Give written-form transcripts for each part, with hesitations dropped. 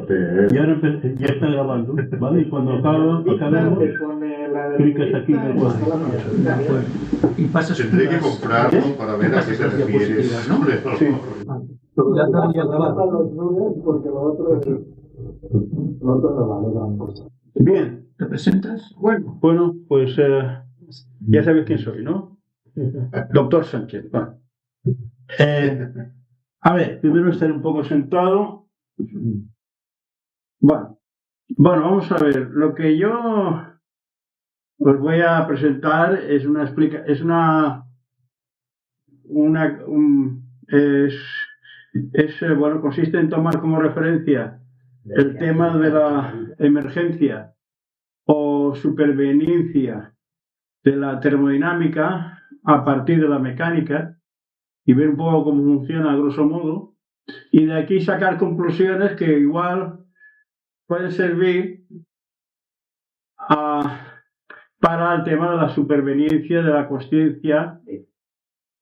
Y ahora ya está grabando, ¿vale? Y cuando acabemos, clicas aquí en el cuadro. Y pasas Tendré que comprarlo para ver a qué te refieres, ¿no? Sí. Ya estaría grabado. Porque lo otro no vale gran cosa. Bien, ¿Te presentas? bueno, pues ya sabes quién soy, ¿no? Doctor Sánchez. Va. A ver, primero estaré un poco sentado. Bueno, vamos a ver. Lo que yo os voy a presentar es bueno, consiste en tomar como referencia el tema de la emergencia o superveniencia de la termodinámica a partir de la mecánica y ver un poco cómo funciona a grosso modo, y de aquí sacar conclusiones que igual pueden servir para el tema de la superveniencia de la consciencia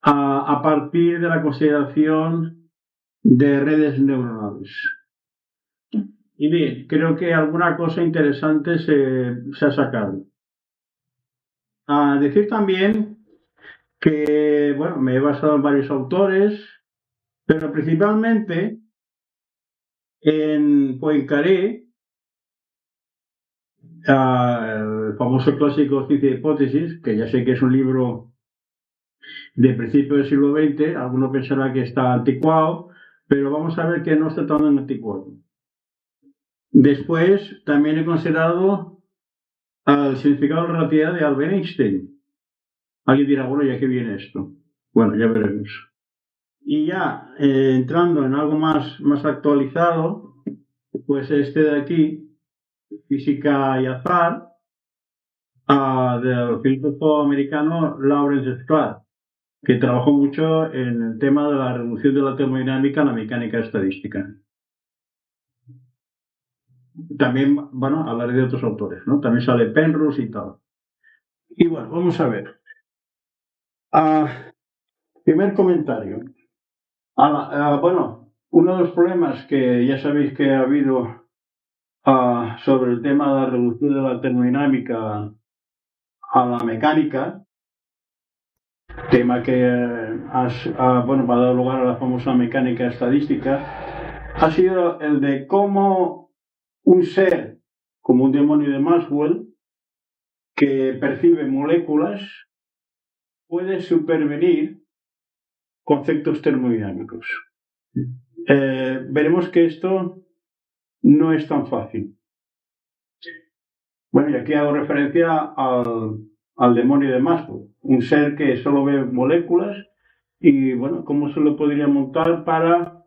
a partir de la consideración de redes neuronales. Y bien, creo que alguna cosa interesante se ha sacado. A decir también que, bueno, me he basado en varios autores, pero principalmente en Poincaré, el famoso clásico Ciencia y Hipótesis, que ya sé que es un libro de principios del siglo XX, alguno pensará que está anticuado, pero vamos a ver que no está tan anticuado. Después también he considerado el significado de la relatividad de Albert Einstein. Alguien dirá, bueno, ¿ya qué viene esto? Bueno, ya veremos. Y ya entrando en algo más actualizado, pues este de aquí, Física y Azar, del filósofo americano Lawrence Clark, que trabajó mucho en el tema de la reducción de la termodinámica a la mecánica estadística. También, bueno, hablaré de otros autores, ¿no? También sale Penrose y tal. Y bueno, vamos a ver. Primer comentario. Bueno, uno de los problemas que ya sabéis que ha habido sobre el tema de la reducción de la termodinámica a la mecánica, tema que ha dado lugar a la famosa mecánica estadística, ha sido el de cómo un ser como un demonio de Maxwell que percibe moléculas puede supervenir conceptos termodinámicos. Veremos que esto no es tan fácil. Bueno, y aquí hago referencia al demonio de Maxwell, un ser que solo ve moléculas y, bueno, cómo se lo podría montar para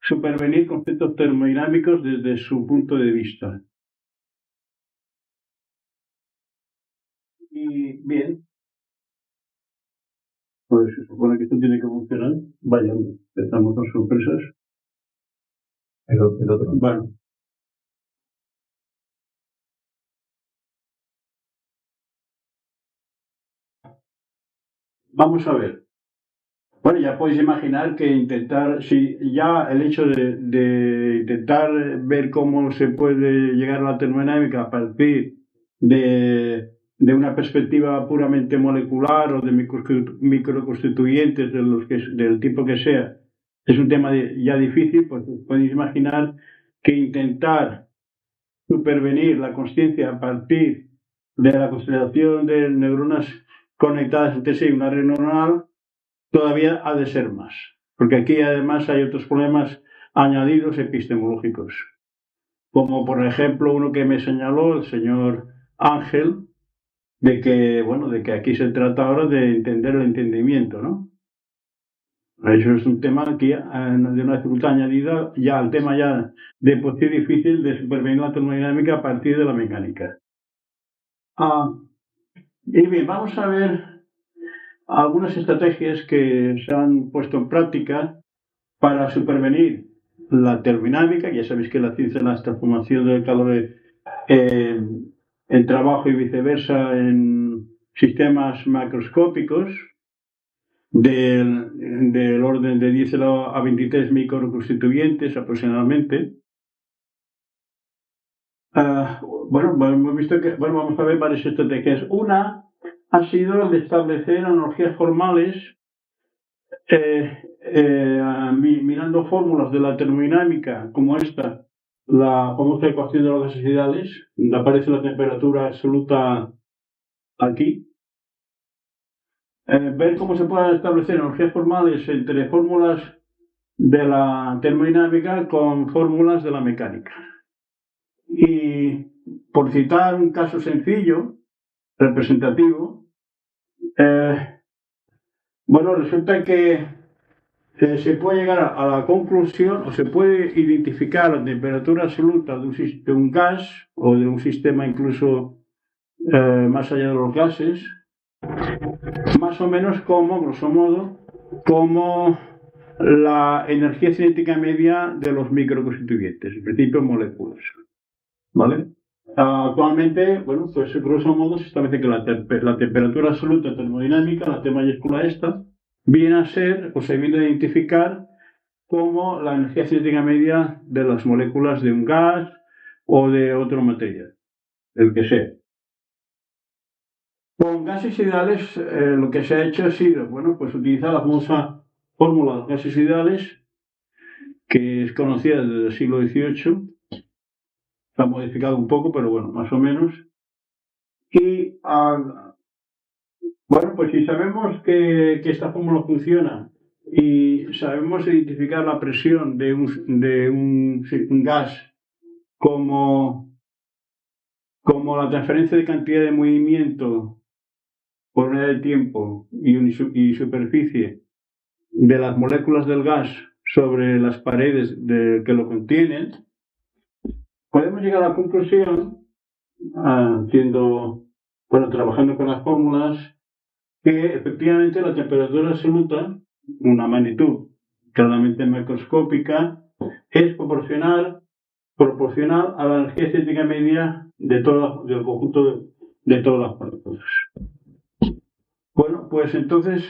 supervenir conceptos termodinámicos desde su punto de vista. Y bien, pues se supone que esto tiene que funcionar. Vaya, empezamos con sorpresas. El otro. Bueno. Vamos a ver. Bueno, ya podéis imaginar que si ya el hecho de intentar ver cómo se puede llegar a la termodinámica a partir de una perspectiva puramente molecular o de microconstituyentes del tipo que sea, es un tema ya difícil, pues podéis imaginar que intentar supervenir la consciencia a partir de la consideración de neuronas conectadas entre sí, una red neuronal, todavía ha de ser más, porque aquí además hay otros problemas añadidos epistemológicos, como por ejemplo uno que me señaló el señor Ángel, de que aquí se trata ahora de entender el entendimiento, ¿no? Eso es un tema aquí de una dificultad añadida ya al tema ya de por sí difícil de supervenir la termodinámica a partir de la mecánica. Y bien, vamos a ver algunas estrategias que se han puesto en práctica para supervenir la termodinámica. Ya sabéis que la ciencia es la transformación del calor en trabajo y viceversa en sistemas macroscópicos del orden de 10 a 23 microconstituyentes aproximadamente. Bueno, hemos visto que, bueno, vamos a ver varias estrategias. Una ha sido el de establecer analogías formales, mirando fórmulas de la termodinámica como esta, la famosa ecuación de las gases ideales, donde aparece la temperatura absoluta aquí. Ver cómo se pueden establecer analogías formales entre fórmulas de la termodinámica con fórmulas de la mecánica. Y por citar un caso sencillo, representativo, bueno, resulta que se puede llegar a la conclusión o se puede identificar la temperatura absoluta de un gas o de un sistema incluso más allá de los gases, más o menos como, grosso modo, como la energía cinética media de los microconstituyentes, en principio moléculas. ¿Vale? Actualmente, bueno, pues grosso modo se establece que la temperatura absoluta termodinámica, la T mayúscula esta, viene a ser o se viene a identificar como la energía cinética media de las moléculas de un gas o de otro material, el que sea. Con gases ideales lo que se ha hecho ha sido, bueno, pues utilizar la famosa fórmula de gases ideales, que es conocida desde el siglo XVIII, se ha modificado un poco, pero bueno, más o menos. Y bueno, pues si sabemos que esta fórmula funciona y sabemos identificar la presión de un gas como la transferencia de cantidad de movimiento por unidad de tiempo y superficie de las moléculas del gas sobre las paredes que lo contienen, podemos llegar a la conclusión, trabajando con las fórmulas, que efectivamente la temperatura absoluta, una magnitud claramente macroscópica, es proporcional a la energía cinética media del conjunto de todas las partículas. Bueno, pues entonces,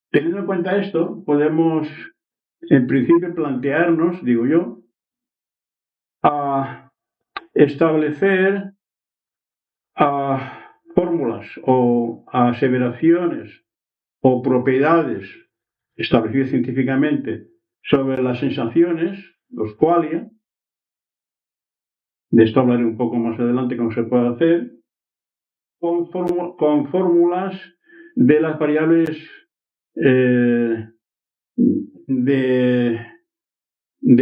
teniendo en cuenta esto, podemos en principio plantearnos, digo yo, establecer fórmulas o aseveraciones o propiedades establecidas científicamente sobre las sensaciones, los qualia. De esto hablaré un poco más adelante cómo se puede hacer, con fórmulas de las variables de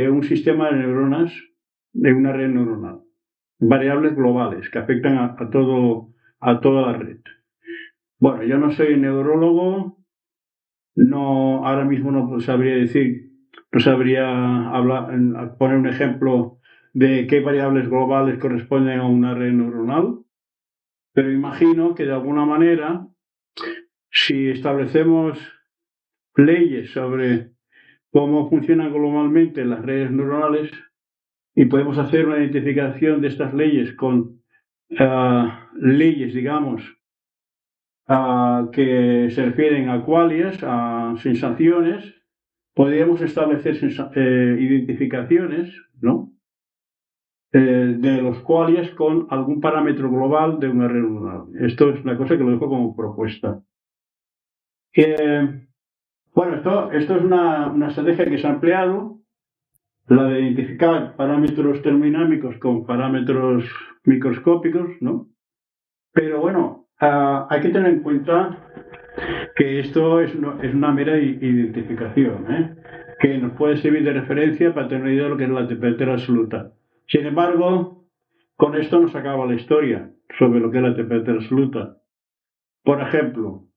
un sistema de neuronas, de una red neuronal. Variables globales que afectan a toda la red. Bueno, yo no soy neurólogo, ahora mismo no sabría decir, no sabría poner un ejemplo de qué variables globales corresponden a una red neuronal, pero imagino que de alguna manera, si establecemos leyes sobre cómo funcionan globalmente las redes neuronales y podemos hacer una identificación de estas leyes con leyes, digamos, que se refieren a qualias, a sensaciones, podríamos establecer identificaciones, ¿no? De los qualias con algún parámetro global de una red neuronal. Esto es una cosa que lo dejo como propuesta. Bueno, esto es una estrategia que se ha empleado, la de identificar parámetros termodinámicos con parámetros microscópicos, ¿no? Pero bueno, hay que tener en cuenta que esto es una mera identificación, que nos puede servir de referencia para tener una idea de lo que es la temperatura absoluta. Sin embargo, con esto no se acaba la historia sobre lo que es la temperatura absoluta. Por ejemplo,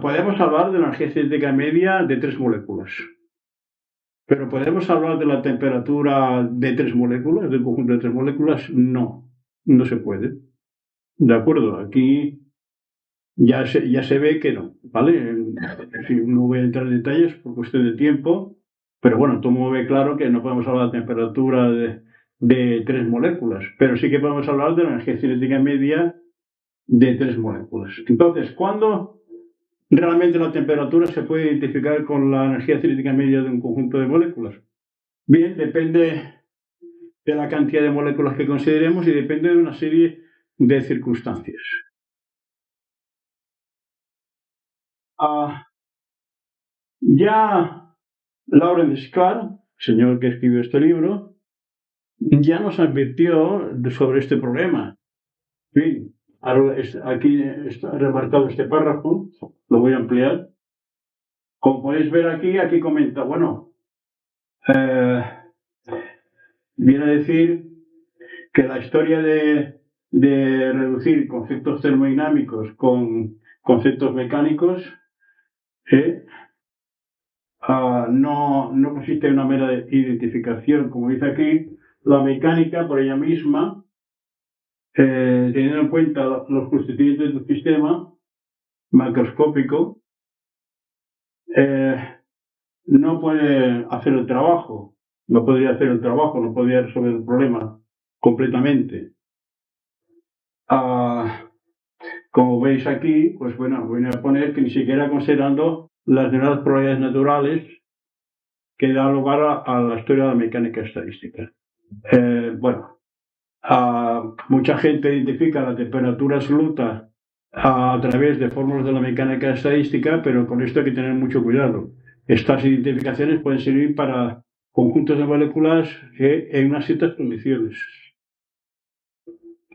podemos hablar de la energía cinética media de 3 moléculas. Pero ¿podemos hablar de la temperatura de 3 moléculas, del conjunto de 3 moléculas? No se puede. ¿De acuerdo? Aquí ya se ve que no, ¿vale? No voy a entrar en detalles por cuestión de tiempo, pero bueno, todo mundo ve claro que no podemos hablar de temperatura de 3 moléculas, pero sí que podemos hablar de la energía cinética media de 3 moléculas. Entonces, ¿cuándo realmente la temperatura se puede identificar con la energía cinética media de un conjunto de moléculas? Bien, depende de la cantidad de moléculas que consideremos y depende de una serie de circunstancias. Ya Lawrence Scarr, señor que escribió este libro, ya nos advirtió sobre este problema. En fin, aquí está remarcado este párrafo, lo voy a ampliar. Como podéis ver aquí comenta, bueno, viene a decir que la historia de reducir conceptos termodinámicos con conceptos mecánicos no consiste en una mera identificación. Como dice aquí, la mecánica por ella misma, teniendo en cuenta los constituyentes del sistema macroscópico, no puede hacer el trabajo, no podría hacer el trabajo, no podría resolver el problema completamente. Como veis aquí, pues bueno, voy a poner que ni siquiera considerando las demás probabilidades naturales que da lugar a la historia de la mecánica estadística. Mucha gente identifica la temperatura absoluta a través de fórmulas de la mecánica estadística, pero con esto hay que tener mucho cuidado. Estas identificaciones pueden servir para conjuntos de moléculas en unas ciertas condiciones,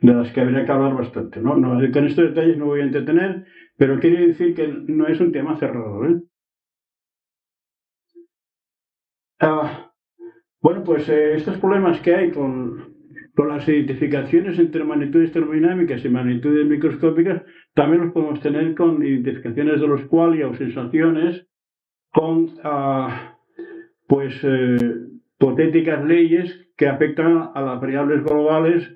de las que habría que hablar bastante, ¿no? Con estos detalles no voy a entretener, pero quiere decir que no es un tema cerrado, Bueno, pues estos problemas que hay con las identificaciones entre magnitudes termodinámicas y magnitudes microscópicas también los podemos tener con identificaciones de los qualia o sensaciones con hipotéticas leyes que afectan a las variables globales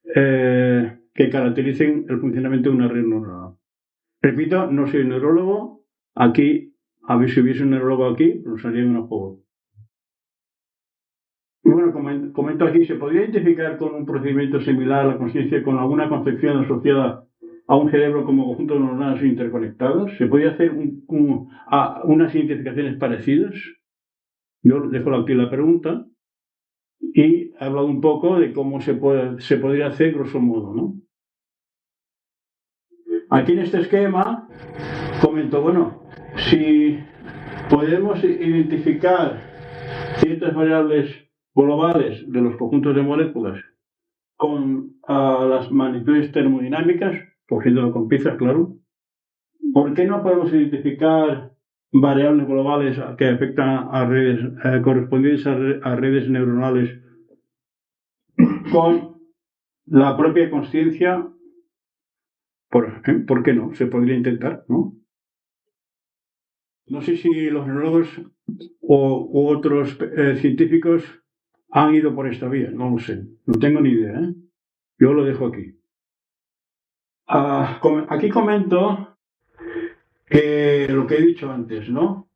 que caractericen el funcionamiento de una red neuronal. Repito, no soy neurólogo. Aquí, a ver si hubiese un neurólogo aquí, nos haría un juego. Y bueno, comento aquí, ¿se podría identificar con un procedimiento similar a la conciencia con alguna concepción asociada a un cerebro como conjuntos neuronales interconectados? ¿Se podría hacer unas identificaciones parecidas? Yo dejo aquí la pregunta y he hablado un poco de cómo se podría hacer grosso modo, ¿no? Aquí en este esquema comento, bueno, si podemos identificar ciertas variables globales de los conjuntos de moléculas con las magnitudes termodinámicas, cogiéndolo con pinzas, claro, ¿por qué no podemos identificar variables globales que afectan a redes correspondientes a redes neuronales con la propia consciencia? ¿Por qué no? Se podría intentar, ¿no? No sé si los neurólogos u otros científicos han ido por esta vía, no lo sé, no tengo ni idea, Yo lo dejo aquí. Aquí comento que lo que he dicho antes, ¿no?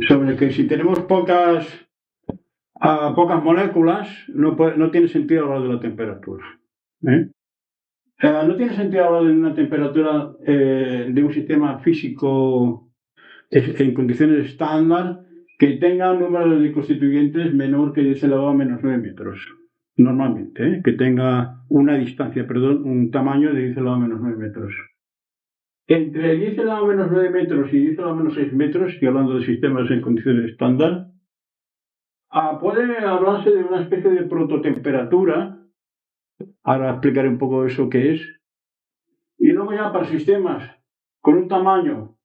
Sobre que si tenemos pocas moléculas, no tiene sentido hablar de la temperatura. No tiene sentido hablar de una temperatura de un sistema físico en condiciones estándar que tenga un número de constituyentes menor que 10 elevado a menos 9 metros. Normalmente, que tenga un tamaño de 10 elevado a menos 9 metros. Entre 10 elevado a menos 9 metros y 10 elevado a menos 6 metros, estoy hablando de sistemas en condiciones estándar, puede hablarse de una especie de prototemperatura. Ahora explicaré un poco eso que es. Y luego ya para sistemas con un tamaño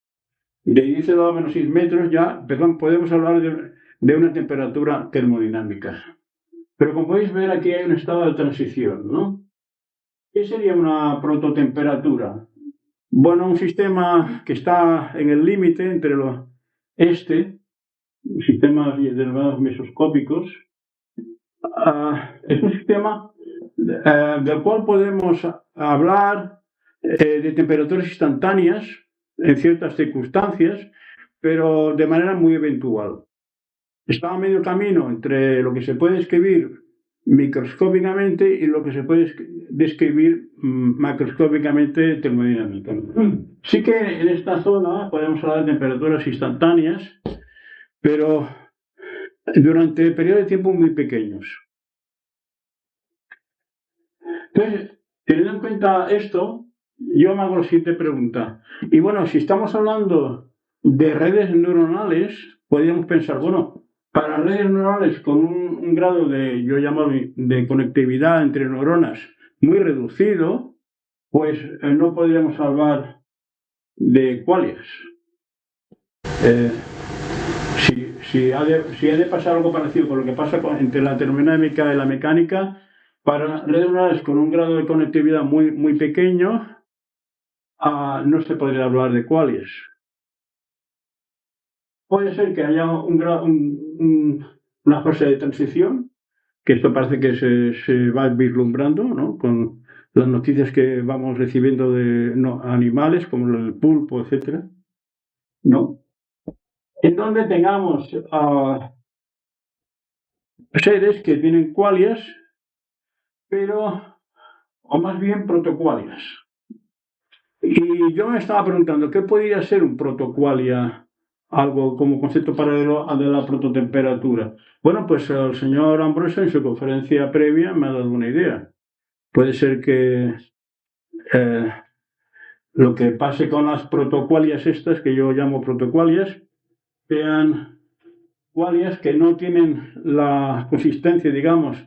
de 10 elevado a menos 6 metros, podemos hablar de una temperatura termodinámica. Pero como podéis ver, aquí hay un estado de transición, ¿no? ¿Qué sería una prototemperatura? Bueno, un sistema que está en el límite entre sistemas denominados mesoscópicos, es un sistema del cual podemos hablar de temperaturas instantáneas en ciertas circunstancias, pero de manera muy eventual. Está a medio camino entre lo que se puede escribir microscópicamente y lo que se puede describir macroscópicamente termodinámicamente. Sí que en esta zona podemos hablar de temperaturas instantáneas, pero durante periodos de tiempo muy pequeños. Entonces, teniendo en cuenta esto, yo me hago la siguiente pregunta. Y bueno, si estamos hablando de redes neuronales, podríamos pensar, bueno, para redes neuronales con un grado de, yo llamo de conectividad entre neuronas muy reducido, pues no podríamos hablar de qualias. Si ha de pasar algo parecido con lo que pasa entre la termodinámica y la mecánica, para redes neuronales con un grado de conectividad muy pequeño, no se podría hablar de qualias. Puede ser que haya una fase de transición, que esto parece que se va vislumbrando, ¿no? Con las noticias que vamos recibiendo de animales, como el pulpo, etc. ¿No? En donde tengamos seres que tienen qualias, o más bien protoqualias. Y yo me estaba preguntando, ¿qué podría ser un protoqualia? Algo como concepto paralelo al de la prototemperatura. Bueno, pues el señor Ambrosio en su conferencia previa me ha dado una idea. Puede ser que lo que pase con las protoqualias estas, que yo llamo protoqualias, sean qualias que no tienen la consistencia, digamos,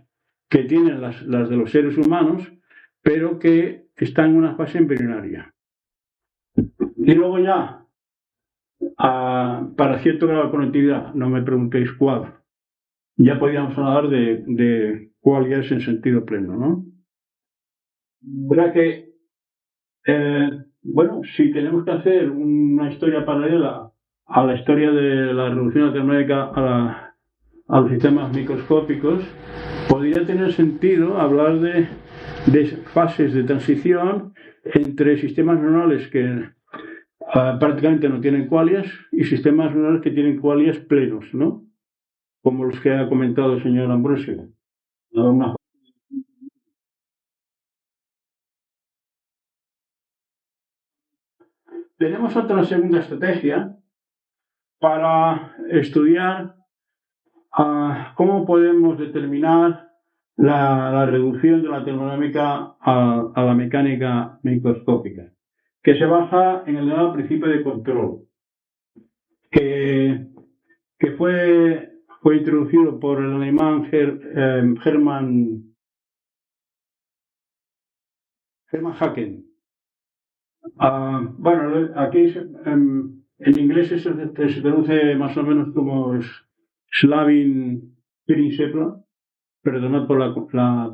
que tienen las de los seres humanos, pero que están en una fase embrionaria. Y luego ya, para cierto grado de conectividad, no me preguntéis cuál, ya podríamos hablar de qualias en sentido pleno, ¿no? Verá que, bueno, si tenemos que hacer una historia paralela a la historia de la revolución termodinámica a los sistemas microscópicos, podría tener sentido hablar de fases de transición entre sistemas neuronales que prácticamente no tienen qualias y sistemas neuronales que tienen qualias plenos, ¿no? Como los que ha comentado el señor Ambrosio. Tenemos otra segunda estrategia para estudiar cómo podemos determinar la reducción de la termodinámica a la mecánica microscópica, que se basa en el llamado principio de control, que fue introducido por el alemán Hermann Haken. Bueno, aquí en inglés eso se traduce más o menos como Slavin Princeps, perdonad por la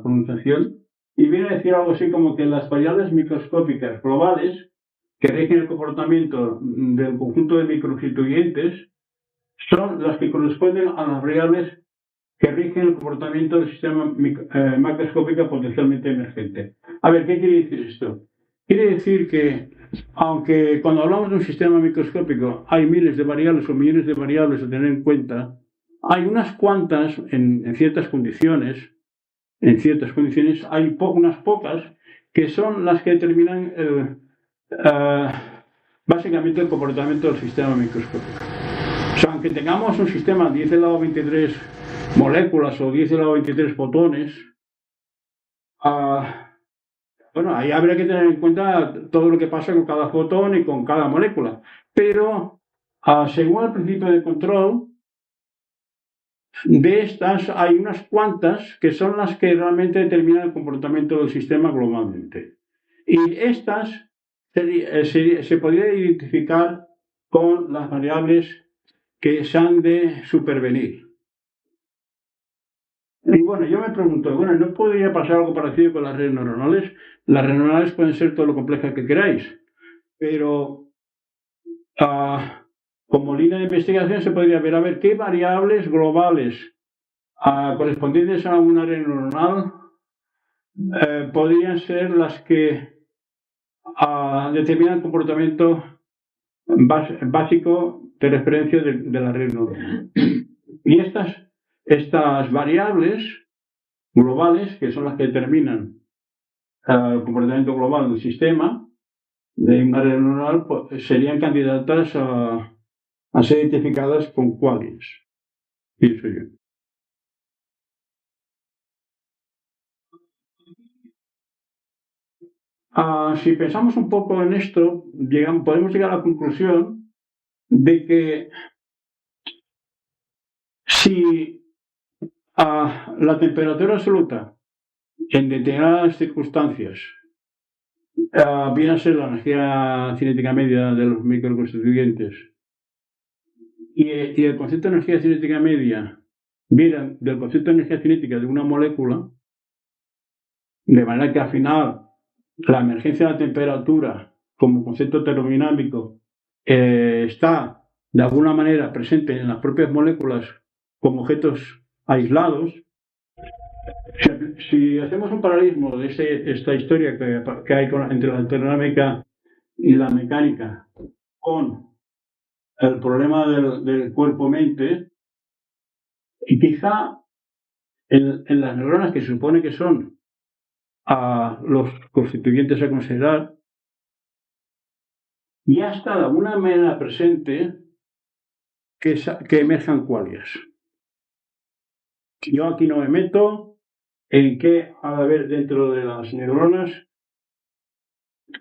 pronunciación, y viene a decir algo así como que las variables microscópicas globales que rigen el comportamiento del conjunto de microconstituyentes son las que corresponden a las variables que rigen el comportamiento del sistema macroscópico potencialmente emergente. A ver, ¿qué quiere decir esto? Quiere decir que, aunque cuando hablamos de un sistema microscópico hay miles de variables o millones de variables a tener en cuenta, hay unas cuantas en ciertas condiciones, hay unas pocas que son las que determinan básicamente el comportamiento del sistema microscópico. O sea, aunque tengamos un sistema 10 elevado a 23 moléculas o 10 elevado a 23 fotones, bueno, ahí habría que tener en cuenta todo lo que pasa con cada fotón y con cada molécula. Pero, según el principio de control, de estas hay unas cuantas que son las que realmente determinan el comportamiento del sistema globalmente. Y estas se podría identificar con las variables que se han de supervenir. Y bueno, yo me pregunto, bueno, ¿no podría pasar algo parecido con las redes neuronales? Las redes neuronales pueden ser todo lo complejas que queráis, pero como línea de investigación se podría ver a ver qué variables globales correspondientes a una red neuronal podrían ser las que determinan el comportamiento básico de referencia de la red neuronal. Y estas variables globales, que son las que determinan el comportamiento global del sistema de una red neuronal, pues, serían candidatas a ser identificadas con qualias, pienso yo. Si pensamos un poco en esto, podemos llegar a la conclusión de que si la temperatura absoluta en determinadas circunstancias viene a ser la energía cinética media de los microconstituyentes y el concepto de energía cinética media viene del concepto de energía cinética de una molécula, de manera que al final la emergencia de la temperatura como concepto termodinámico está de alguna manera presente en las propias moléculas como objetos aislados. Si hacemos un paralelismo de esta historia que hay entre la termodinámica y la mecánica con el problema del cuerpo-mente, y quizá en las neuronas, que se supone que son los constituyentes a considerar, ya está de alguna manera presente que emerjan qualias. Yo aquí no me meto en qué ha de haber dentro de las neuronas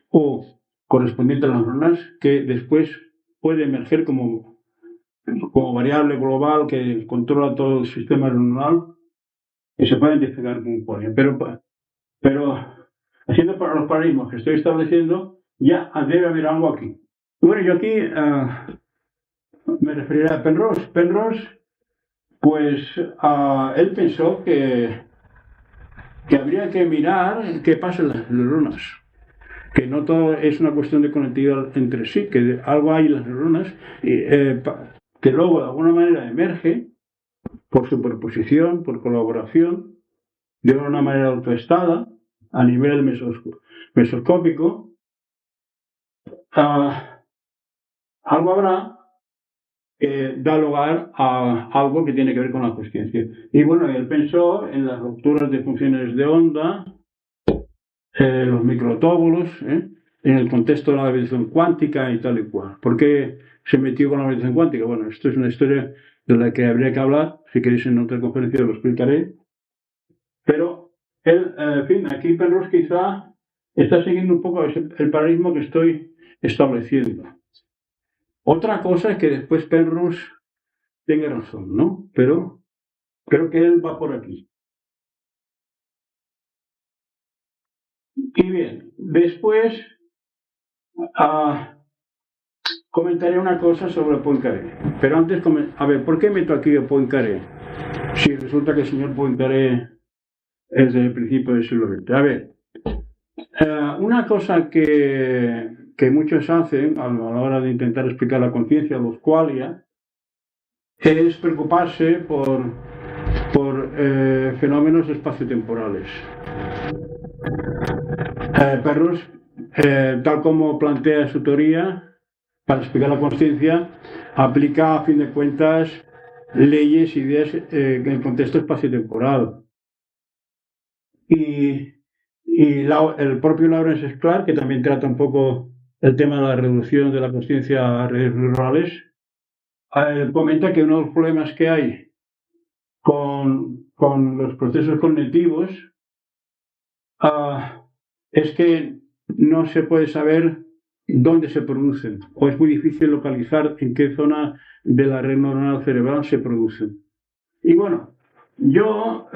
o correspondiente a las neuronas que después puede emerger como variable global que controla todo el sistema neuronal, que se puede identificar como qualia. Pero haciendo los paradigmas que estoy estableciendo, ya debe haber algo aquí. Bueno, yo aquí me referiré a Penrose. Penrose, pues él pensó que habría que mirar qué pasa en las neuronas, que no todo es una cuestión de conectividad entre sí, que algo hay en las neuronas que luego de alguna manera emerge por superposición, por colaboración, de una manera autoestada a nivel mesoscópico. Algo habrá que da lugar a algo que tiene que ver con la consciencia. Y bueno, él pensó en las rupturas de funciones de onda, los microtóbulos, en el contexto de la gravitación cuántica y tal y cual. ¿Por qué se metió con la gravitación cuántica? Bueno, esto es una historia de la que habría que hablar. Si queréis en otra conferencia lo explicaré. Pero él, en fin, aquí Penrose quizá está siguiendo un poco el paradigma que estoy estableciendo. Otra cosa es que después Penrose tenga razón, ¿no? Pero creo que él va por aquí. Y bien, después comentaré una cosa sobre Poincaré. Pero antes, a ver, ¿por qué meto aquí a Poincaré? Si resulta que el señor Poincaré es del principio del siglo XX. A ver, una cosa que muchos hacen a la hora de intentar explicar la conciencia, los qualia, es preocuparse por fenómenos espaciotemporales. Penrose, tal como plantea su teoría, para explicar la conciencia, aplica a fin de cuentas leyes, ideas en el contexto espaciotemporal. Y el propio Lawrence Clark, que también trata un poco el tema de la reducción de la conciencia a redes neurales, comenta que uno de los problemas que hay con los procesos cognitivos es que no se puede saber dónde se producen, o es muy difícil localizar en qué zona de la red neuronal cerebral se producen. Y bueno, yo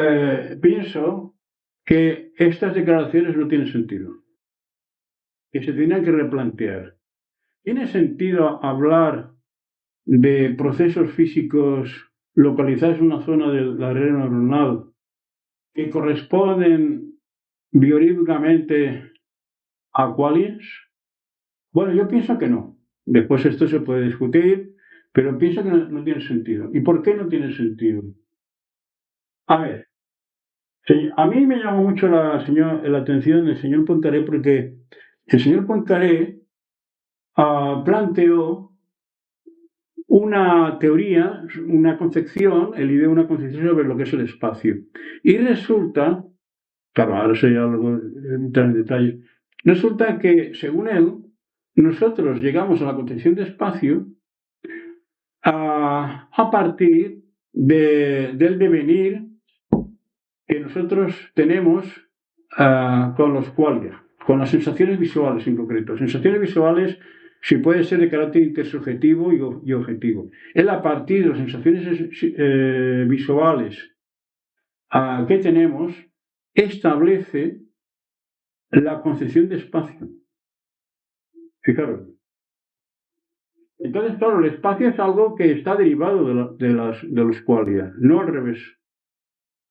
pienso que estas declaraciones no tienen sentido, que se tienen que replantear. ¿Tiene sentido hablar de procesos físicos localizados en una zona de la red neuronal que corresponden biorítmicamente a qualias? Bueno, yo pienso que no. Después esto se puede discutir, pero pienso que no tiene sentido. ¿Y por qué no tiene sentido? A ver, a mí me llamó mucho la atención el señor Poincaré, porque el señor Poincaré planteó una teoría, una concepción, el idea de una concepción sobre lo que es el espacio. Y resulta, claro, ahora sé algo, entrar en detalle, resulta que, según él, nosotros llegamos a la concepción de espacio a partir del devenir que nosotros tenemos con los qualia. con las sensaciones visuales en concreto. Sensaciones visuales si puede ser de carácter intersubjetivo y objetivo. Él, a partir de las sensaciones visuales que tenemos, establece la concepción de espacio. Fijaros. Entonces, claro, el espacio es algo que está derivado de los qualia, no al revés.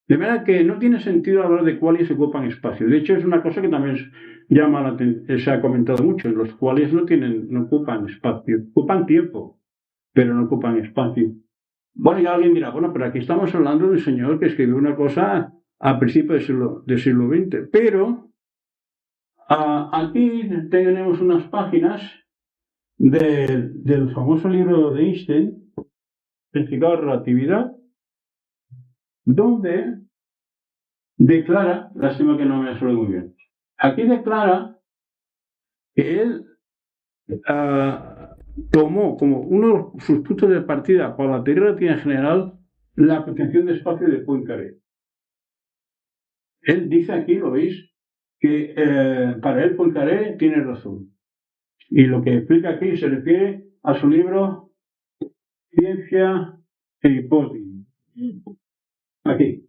De manera que no tiene sentido hablar de qualia se ocupan espacio. De hecho, es una cosa que también llama la atención, se ha comentado mucho. Los qualias no ocupan espacio, ocupan tiempo, pero no ocupan espacio. Bueno, y alguien dirá, bueno, pero aquí estamos hablando de un señor que escribió una cosa a principios del siglo XX. Pero aquí tenemos unas páginas del famoso libro de Einstein, Principio de la Relatividad, donde declara, lástima que no me suele muy bien, aquí declara que él tomó como uno de sus puntos de partida para la teoría relativa en general la concepción de espacio de Poincaré. Él dice aquí, lo veis, que para él Poincaré tiene razón. Y lo que explica aquí se refiere a su libro Ciencia e Hipótesis. Aquí,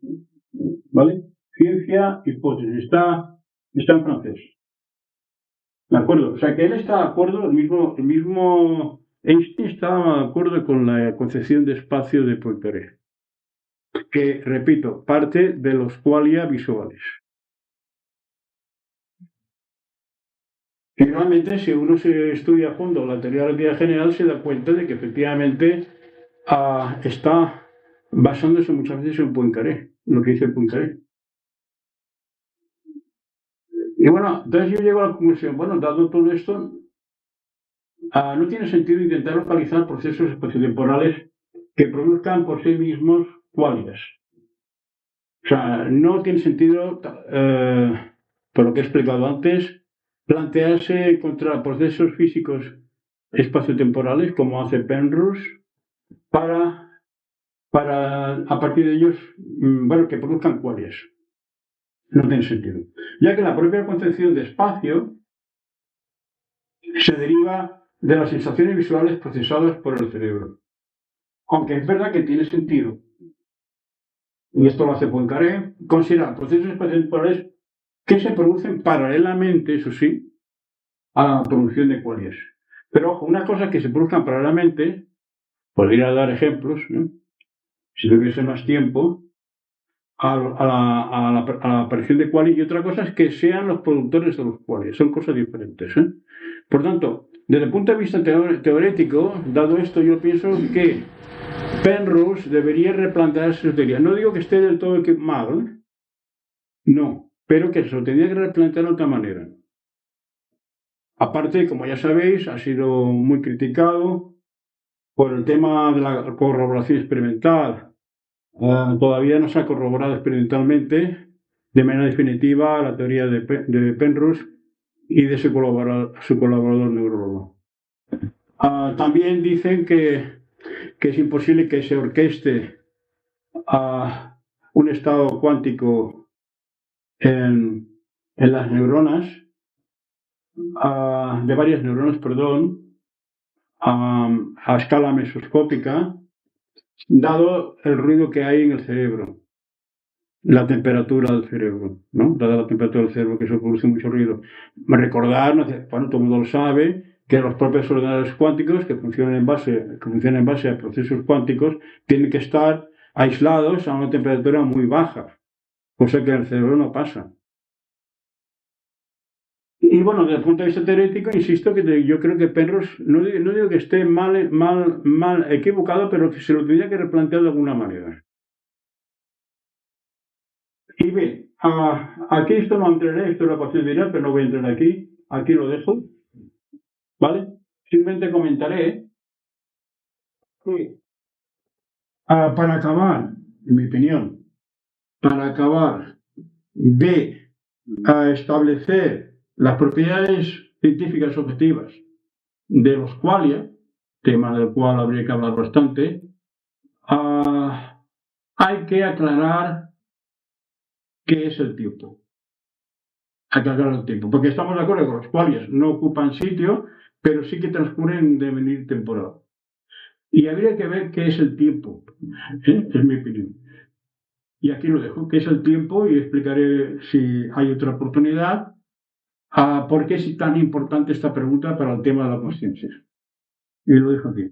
¿vale? Ciencia e Hipótesis. Está en francés. ¿De acuerdo? O sea que él está de acuerdo, el mismo Einstein estaba de acuerdo con la concepción de espacio de Poincaré, que, repito, parte de los qualia visuales. Y realmente, si uno se estudia a fondo la teoría de la relatividad general, se da cuenta de que efectivamente está basándose muchas veces en Poincaré, lo que dice Poincaré. Y bueno, entonces yo llego a la conclusión, bueno, dado todo esto, no tiene sentido intentar localizar procesos espaciotemporales que produzcan por sí mismos qualias. O sea, no tiene sentido, por lo que he explicado antes, plantearse contra procesos físicos espaciotemporales, como hace Penrose, para a partir de ellos, que produzcan qualias. No tiene sentido. Ya que la propia concepción de espacio se deriva de las sensaciones visuales procesadas por el cerebro. Aunque es verdad que tiene sentido, y esto lo hace Poincaré, considera procesos espaciotemporales que se producen paralelamente, eso sí, a la producción de qualias. Pero ojo, una cosa que se produzcan paralelamente, podría dar ejemplos, si tuviese más tiempo, a la aparición de qualia, y otra cosa es que sean los productores de los qualia. Son cosas diferentes. Por tanto, desde el punto de vista teórico, dado esto, yo pienso que Penrose debería replantearse su teoría. No digo que esté del todo mal, no, pero que se lo tendría que replantear de otra manera. Aparte, como ya sabéis, ha sido muy criticado por el tema de la corroboración experimental. Todavía no se ha corroborado experimentalmente de manera definitiva la teoría de Penrose y de su colaborador neurólogo. También dicen que es imposible que se orqueste un estado cuántico en las neuronas, de varias neuronas, a escala mesoscópica, dado el ruido que hay en el cerebro, la temperatura del cerebro, ¿no? Dada la temperatura del cerebro, que eso produce mucho ruido. Recordar, bueno, todo el mundo lo sabe, que los propios ordenadores cuánticos que funcionan en base a procesos cuánticos tienen que estar aislados a una temperatura muy baja, cosa que en el cerebro no pasa. Y bueno, desde el punto de vista teórico, insisto que yo creo que Penrose, no digo que esté mal equivocado, pero que se lo tendría que replantear de alguna manera. Y bien, aquí esto no entraré, esto es la cuestión de pero no voy a entrar aquí lo dejo, ¿vale? Simplemente comentaré que para acabar, en mi opinión, de establecer las propiedades científicas objetivas de los qualia, tema del cual habría que hablar bastante, hay que aclarar qué es el tiempo. hay que alargar el tiempo, porque estamos de acuerdo que los cuales no ocupan sitio, pero sí que transcurren en devenir temporal. Y habría que ver qué es el tiempo, es mi opinión. Y aquí lo dejo, qué es el tiempo, y explicaré si hay otra oportunidad, por qué es tan importante esta pregunta para el tema de la conciencia. Y lo dejo aquí.